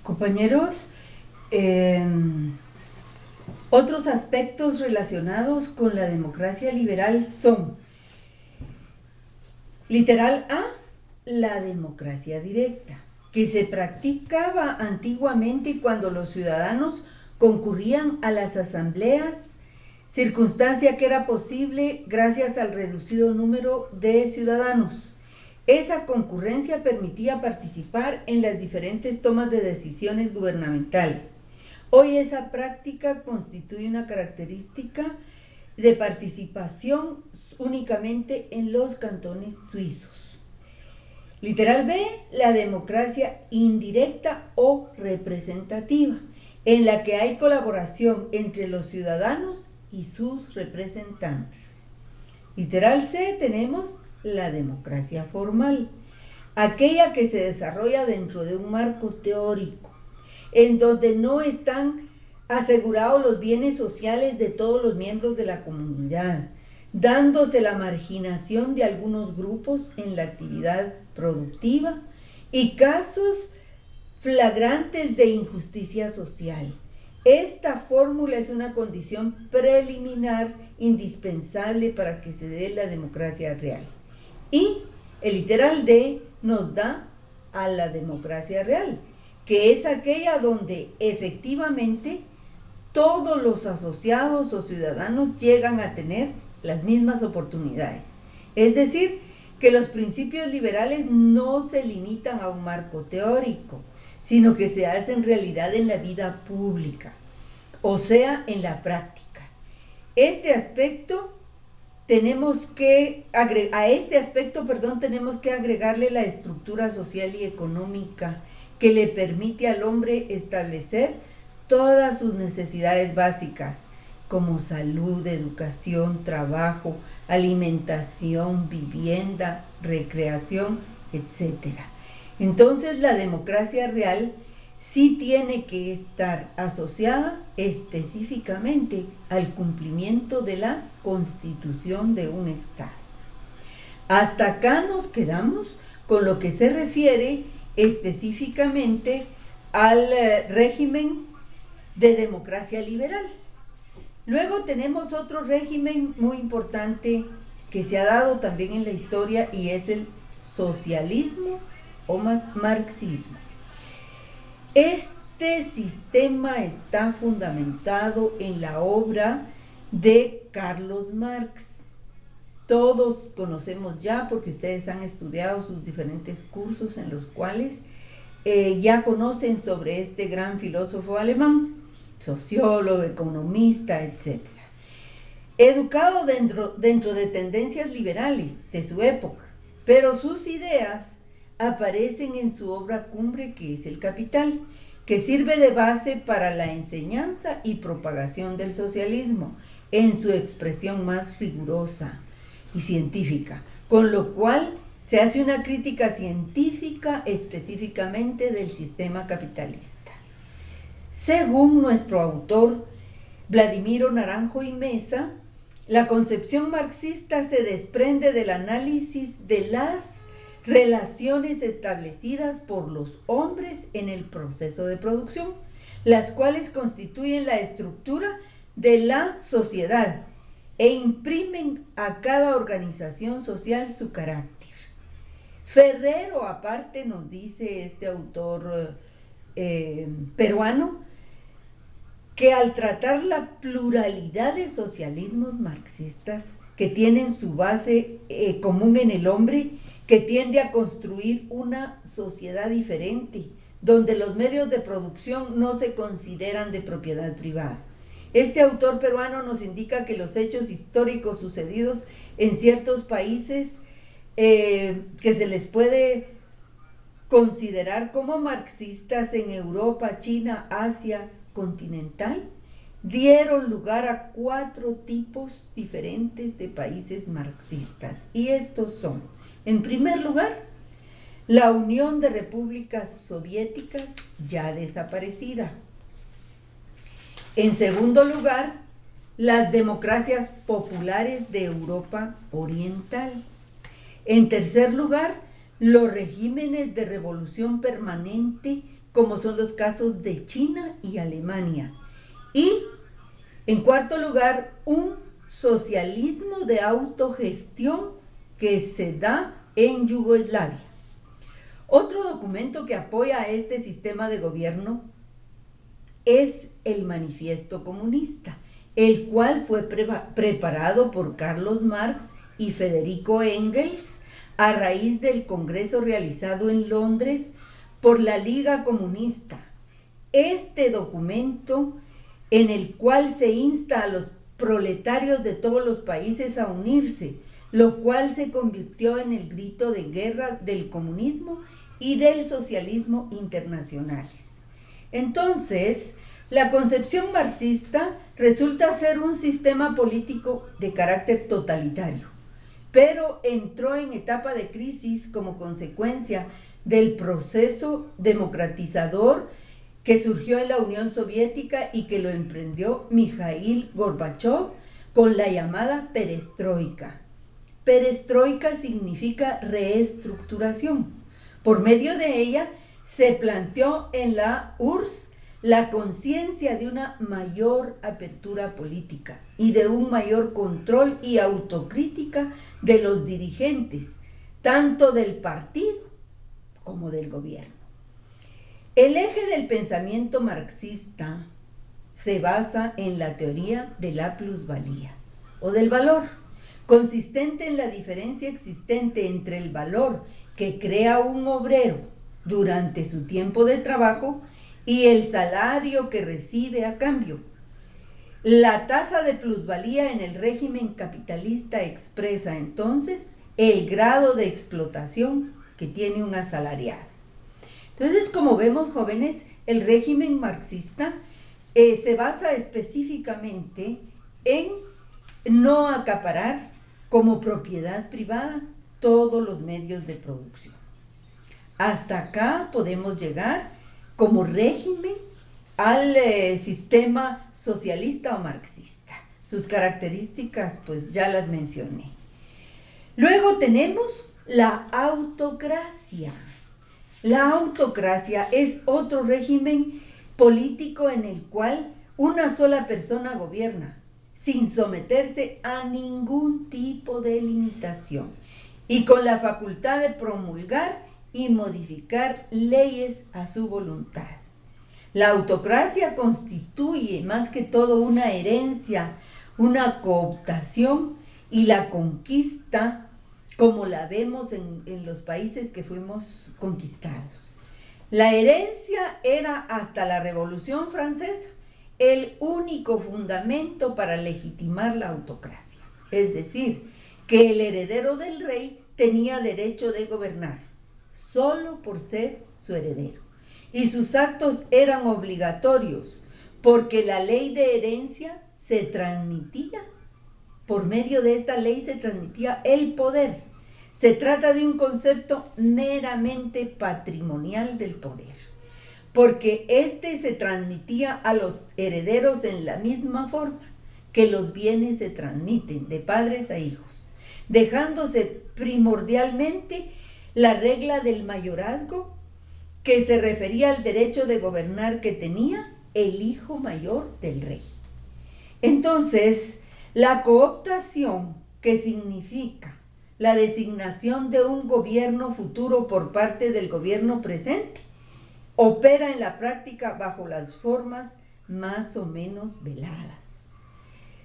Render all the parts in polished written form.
Compañeros, otros aspectos relacionados con la democracia liberal son, literal A, la democracia directa, que se practicaba antiguamente cuando los ciudadanos concurrían a las asambleas, circunstancia que era posible gracias al reducido número de ciudadanos. Esa concurrencia permitía participar en las diferentes tomas de decisiones gubernamentales. Hoy esa práctica constituye una característica de participación únicamente en los cantones suizos. Literal B, la democracia indirecta o representativa, en la que hay colaboración entre los ciudadanos y sus representantes. Literal C, tenemos la democracia formal, aquella que se desarrolla dentro de un marco teórico, en donde no están asegurados los bienes sociales de todos los miembros de la comunidad, dándose la marginación de algunos grupos en la actividad productiva y casos flagrantes de injusticia social. Esta fórmula es una condición preliminar indispensable para que se dé la democracia real. Y el literal D nos da a la democracia real, que es aquella donde efectivamente todos los asociados o ciudadanos llegan a tener las mismas oportunidades. Es decir, que los principios liberales no se limitan a un marco teórico, sino que se hacen realidad en la vida pública, o sea, en la práctica. A este aspecto tenemos que agregarle la estructura social y económica que le permite al hombre establecer todas sus necesidades básicas, como salud, educación, trabajo, alimentación, vivienda, recreación, etc. Entonces, la democracia real sí tiene que estar asociada específicamente al cumplimiento de la Constitución de un Estado. Hasta acá nos quedamos con lo que se refiere específicamente al régimen de democracia liberal. Luego tenemos otro régimen muy importante que se ha dado también en la historia y es el socialismo o marxismo. Este sistema está fundamentado en la obra de Carlos Marx. Todos conocemos ya, porque ustedes han estudiado sus diferentes cursos en los cuales ya conocen sobre este gran filósofo alemán, sociólogo, economista, etc. Educado dentro de tendencias liberales de su época, pero sus ideas aparecen en su obra cumbre, que es El Capital, que sirve de base para la enseñanza y propagación del socialismo en su expresión más rigurosa y científica, con lo cual se hace una crítica científica específicamente del sistema capitalista. Según nuestro autor Vladimiro Naranjo y Mesa, la concepción marxista se desprende del análisis de las relaciones establecidas por los hombres en el proceso de producción, las cuales constituyen la estructura de la sociedad e imprimen a cada organización social su carácter. Ferrero, aparte, nos dice este autor peruano, que al tratar la pluralidad de socialismos marxistas que tienen su base común en el hombre, que tiende a construir una sociedad diferente, donde los medios de producción no se consideran de propiedad privada. Este autor peruano nos indica que los hechos históricos sucedidos en ciertos países que se les puede considerar como marxistas en Europa, China, Asia continental, dieron lugar a 4 tipos diferentes de países marxistas. Y estos son, en primer lugar, la Unión de Repúblicas Soviéticas, ya desaparecida. En segundo lugar, las democracias populares de Europa Oriental. En tercer lugar, los regímenes de revolución permanente como son los casos de China y Alemania. Y, en cuarto lugar, un socialismo de autogestión que se da en Yugoslavia. Otro documento que apoya a este sistema de gobierno es el Manifiesto Comunista, el cual fue preparado por Carlos Marx y Federico Engels a raíz del congreso realizado en Londres por la Liga Comunista. Este documento, en el cual se insta a los proletarios de todos los países a unirse, lo cual se convirtió en el grito de guerra del comunismo y del socialismo internacionales. Entonces, la concepción marxista resulta ser un sistema político de carácter totalitario, pero entró en etapa de crisis como consecuencia del proceso democratizador que surgió en la Unión Soviética y que lo emprendió Mikhail Gorbachev con la llamada perestroika. Perestroika significa reestructuración. Por medio de ella se planteó en la URSS la conciencia de una mayor apertura política y de un mayor control y autocrítica de los dirigentes, tanto del partido como del gobierno. El eje del pensamiento marxista se basa en la teoría de la plusvalía o del valor, consistente en la diferencia existente entre el valor que crea un obrero durante su tiempo de trabajo y el salario que recibe a cambio. La tasa de plusvalía en el régimen capitalista expresa entonces el grado de explotación que tiene un asalariado. Entonces, como vemos, jóvenes, el régimen marxista se basa específicamente en no acaparar como propiedad privada todos los medios de producción. Hasta acá podemos llegar como régimen al sistema socialista o marxista. Sus características, pues ya las mencioné. Luego tenemos la autocracia. La autocracia es otro régimen político en el cual una sola persona gobierna sin someterse a ningún tipo de limitación y con la facultad de promulgar y modificar leyes a su voluntad. La autocracia constituye más que todo una herencia, una cooptación y la conquista como la vemos en los países que fuimos conquistados. La herencia era hasta la Revolución Francesa el único fundamento para legitimar la autocracia, es decir, que el heredero del rey tenía derecho de gobernar solo por ser su heredero, y sus actos eran obligatorios porque la ley de herencia se transmitía, por medio de esta ley se transmitía el poder. Se trata de un concepto meramente patrimonial del poder, porque este se transmitía a los herederos en la misma forma que los bienes se transmiten de padres a hijos, dejándose primordialmente la regla del mayorazgo, que se refería al derecho de gobernar que tenía el hijo mayor del rey. Entonces, la cooptación, que significa la designación de un gobierno futuro por parte del gobierno presente, opera en la práctica bajo las formas más o menos veladas.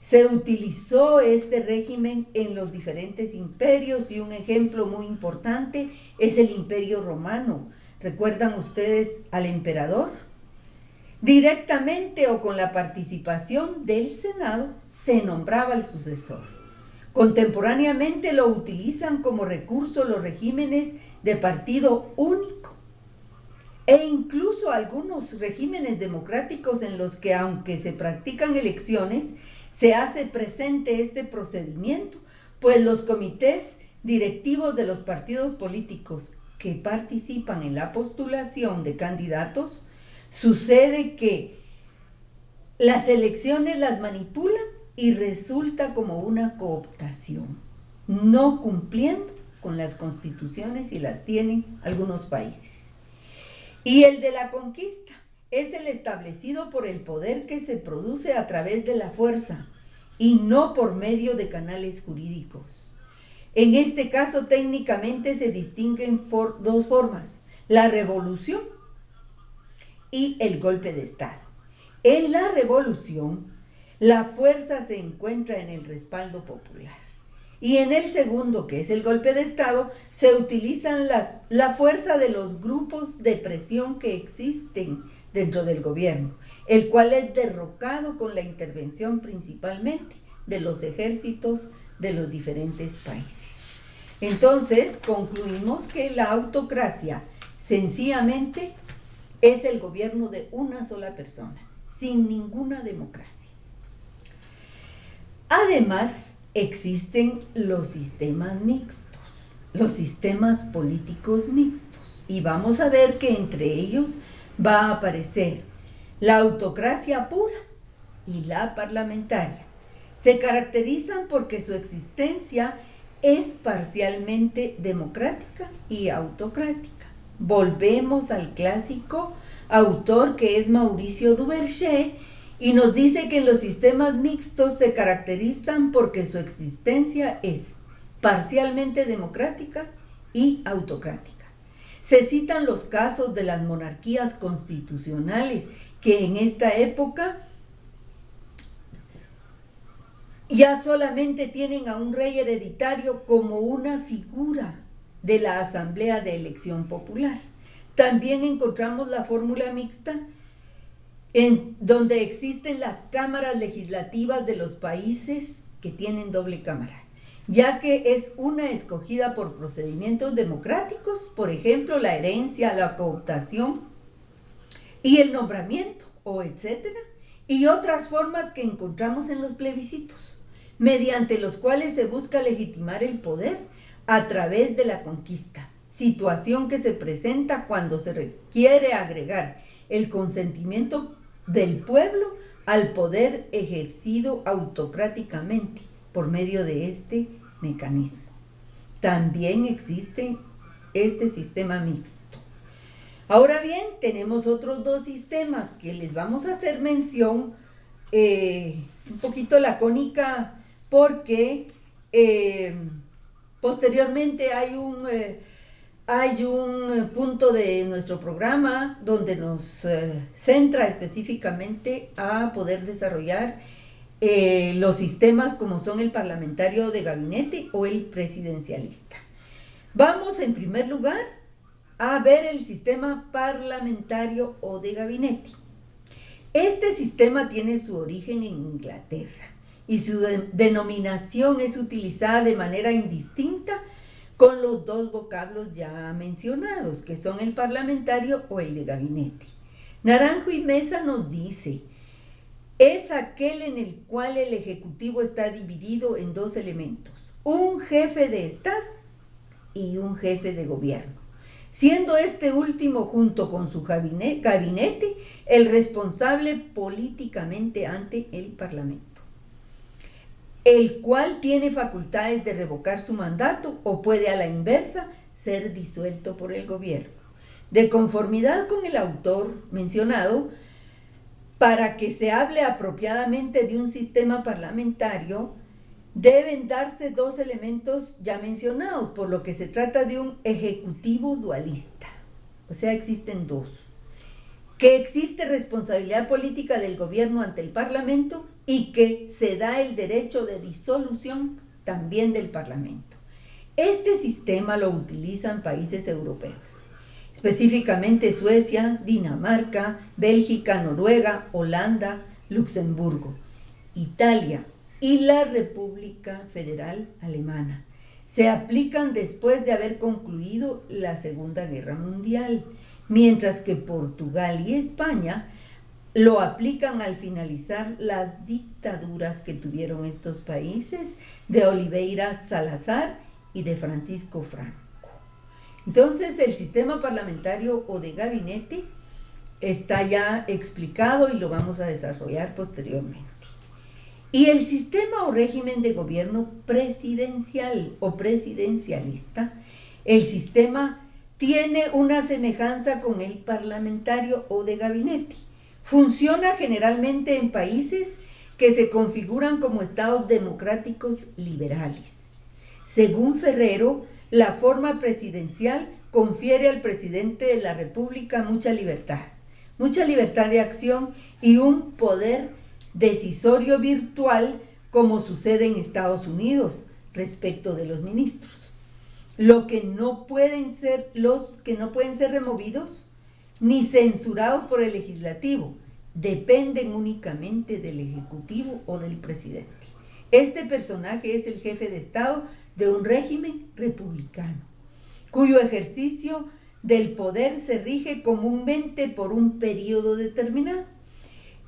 Se utilizó este régimen en los diferentes imperios y un ejemplo muy importante es el Imperio Romano. ¿Recuerdan ustedes al emperador? Directamente o con la participación del Senado se nombraba el sucesor. Contemporáneamente lo utilizan como recurso los regímenes de partido único e incluso algunos regímenes democráticos en los que, aunque se practican elecciones, se hace presente este procedimiento, pues los comités directivos de los partidos políticos que participan en la postulación de candidatos, sucede que las elecciones las manipulan y resulta como una cooptación, no cumpliendo con las constituciones y las tienen algunos países. Y el de la conquista es el establecido por el poder que se produce a través de la fuerza y no por medio de canales jurídicos. En este caso, técnicamente se distinguen dos formas: la revolución y el golpe de Estado. En la revolución, la fuerza se encuentra en el respaldo popular. Y en el segundo, que es el golpe de Estado, se utilizan la fuerza de los grupos de presión que existen dentro del gobierno, el cual es derrocado con la intervención principalmente de los ejércitos de los diferentes países. Entonces, concluimos que la autocracia sencillamente es el gobierno de una sola persona, sin ninguna democracia. Además, existen los sistemas mixtos, los sistemas políticos mixtos, y vamos a ver que entre ellos va a aparecer la autocracia pura y la parlamentaria. Se caracterizan porque su existencia es parcialmente democrática y autocrática. Volvemos al clásico autor que es Mauricio Duverger, y nos dice que los sistemas mixtos se caracterizan porque su existencia es parcialmente democrática y autocrática. Se citan los casos de las monarquías constitucionales que en esta época ya solamente tienen a un rey hereditario como una figura de la Asamblea de Elección Popular. También encontramos la fórmula mixta en donde existen las cámaras legislativas de los países que tienen doble cámara, ya que es una escogida por procedimientos democráticos, por ejemplo, la herencia, la cooptación y el nombramiento, o etcétera, y otras formas que encontramos en los plebiscitos, mediante los cuales se busca legitimar el poder a través de la conquista, situación que se presenta cuando se requiere agregar el consentimiento del pueblo al poder ejercido autocráticamente por medio de este mecanismo. También existe este sistema mixto. Ahora bien, tenemos otros dos sistemas que les vamos a hacer mención un poquito lacónica, porque posteriormente hay un punto de nuestro programa donde nos centra específicamente a poder desarrollar los sistemas como son el parlamentario de gabinete o el presidencialista. Vamos en primer lugar a ver el sistema parlamentario o de gabinete. Este sistema tiene su origen en Inglaterra y su denominación es utilizada de manera indistinta con los dos vocablos ya mencionados, que son el parlamentario o el de gabinete. Naranjo y Mesa nos dice: es aquel en el cual el ejecutivo está dividido en dos elementos, un jefe de Estado y un jefe de gobierno, siendo este último junto con su gabinete el responsable políticamente ante el Parlamento, el cual tiene facultades de revocar su mandato o puede a la inversa ser disuelto por el gobierno. De conformidad con el autor mencionado, para que se hable apropiadamente de un sistema parlamentario, deben darse dos elementos ya mencionados, por lo que se trata de un ejecutivo dualista. O sea, existen dos. Que existe responsabilidad política del gobierno ante el Parlamento y que se da el derecho de disolución también del Parlamento. Este sistema lo utilizan países europeos, específicamente Suecia, Dinamarca, Bélgica, Noruega, Holanda, Luxemburgo, Italia y la República Federal Alemana. Se aplican después de haber concluido la Segunda Guerra Mundial, mientras que Portugal y España lo aplican al finalizar las dictaduras que tuvieron estos países de Oliveira Salazar y de Francisco Franco. Entonces, el sistema parlamentario o de gabinete está ya explicado y lo vamos a desarrollar posteriormente. Y el sistema o régimen de gobierno presidencial o presidencialista, el sistema tiene una semejanza con el parlamentario o de gabinete. Funciona generalmente en países que se configuran como estados democráticos liberales. Según Ferrero, la forma presidencial confiere al presidente de la República mucha libertad de acción y un poder decisorio virtual, como sucede en Estados Unidos respecto de los ministros. Los que no pueden ser removidos ni censurados por el legislativo, dependen únicamente del ejecutivo o del presidente. Este personaje es el jefe de Estado de un régimen republicano, cuyo ejercicio del poder se rige comúnmente por un periodo determinado.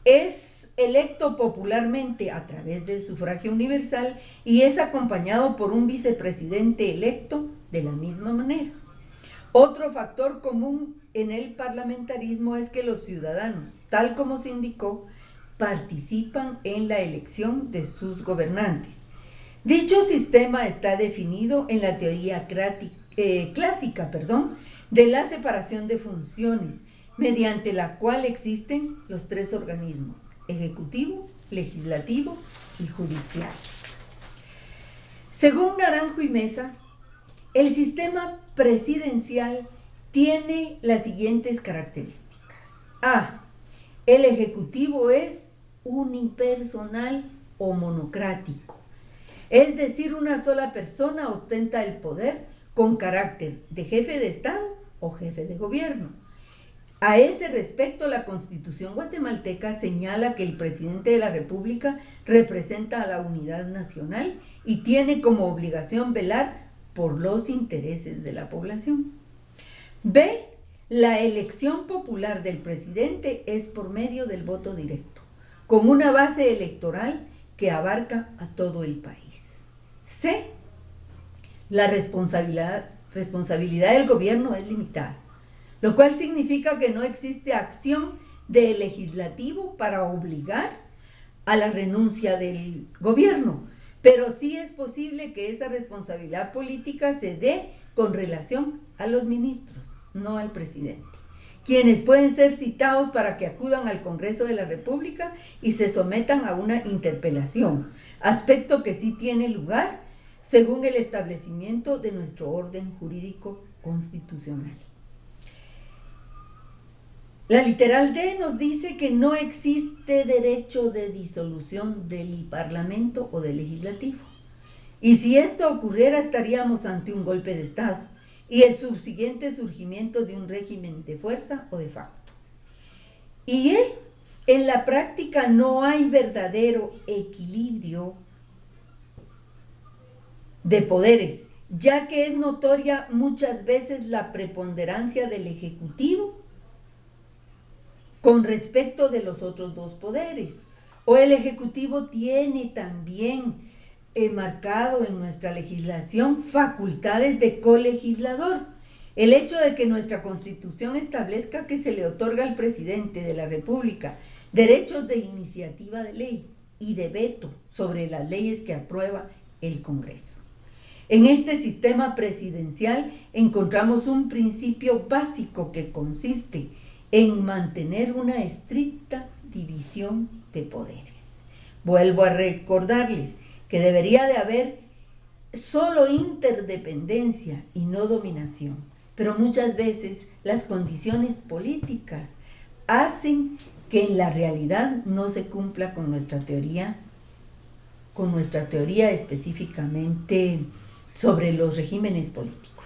Es electo popularmente a través del sufragio universal y es acompañado por un vicepresidente electo de la misma manera. Otro factor común en el parlamentarismo es que los ciudadanos, tal como se indicó, participan en la elección de sus gobernantes. Dicho sistema está definido en la teoría clásica de la separación de funciones, mediante la cual existen los tres organismos: ejecutivo, legislativo y judicial. Según Naranjo y Mesa, el sistema presidencial tiene las siguientes características. A. El ejecutivo es unipersonal o monocrático, es decir, una sola persona ostenta el poder con carácter de jefe de Estado o jefe de gobierno. A ese respecto, la Constitución guatemalteca señala que el presidente de la República representa a la unidad nacional y tiene como obligación velar por los intereses de la población. B. La elección popular del presidente es por medio del voto directo, con una base electoral que abarca a todo el país. C. La responsabilidad del gobierno es limitada, lo cual significa que no existe acción del legislativo para obligar a la renuncia del gobierno, pero sí es posible que esa responsabilidad política se dé con relación a los ministros, no al presidente, quienes pueden ser citados para que acudan al Congreso de la República y se sometan a una interpelación, aspecto que sí tiene lugar según el establecimiento de nuestro orden jurídico constitucional. La literal D nos dice que no existe derecho de disolución del Parlamento o del Legislativo. Y si esto ocurriera, estaríamos ante un golpe de Estado y el subsiguiente surgimiento de un régimen de fuerza o de facto. Y E, en la práctica no hay verdadero equilibrio de poderes, ya que es notoria muchas veces la preponderancia del Ejecutivo con respecto de los otros dos poderes. O el Ejecutivo tiene también marcado en nuestra legislación facultades de colegislador. El hecho de que nuestra Constitución establezca que se le otorga al presidente de la República derechos de iniciativa de ley y de veto sobre las leyes que aprueba el Congreso. En este sistema presidencial encontramos un principio básico que consiste en mantener una estricta división de poderes. Vuelvo a recordarles que debería de haber solo interdependencia y no dominación, pero muchas veces las condiciones políticas hacen que en la realidad no se cumpla con nuestra teoría específicamente sobre los regímenes políticos.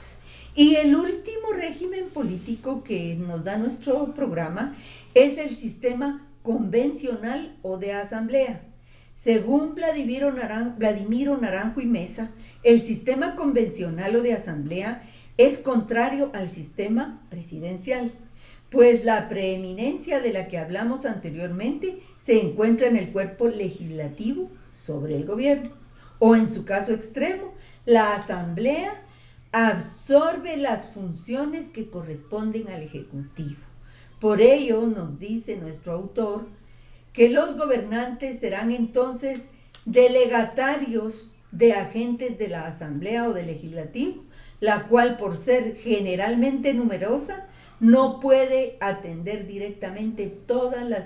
Y el último régimen político que nos da nuestro programa es el sistema convencional o de asamblea. Según Vladimiro Naranjo y Mesa, el sistema convencional o de asamblea es contrario al sistema presidencial, pues la preeminencia de la que hablamos anteriormente se encuentra en el cuerpo legislativo sobre el gobierno, o en su caso extremo, la asamblea absorbe las funciones que corresponden al Ejecutivo. Por ello, nos dice nuestro autor, que los gobernantes serán entonces delegatarios de agentes de la Asamblea o del Legislativo, la cual por ser generalmente numerosa no puede atender directamente todas las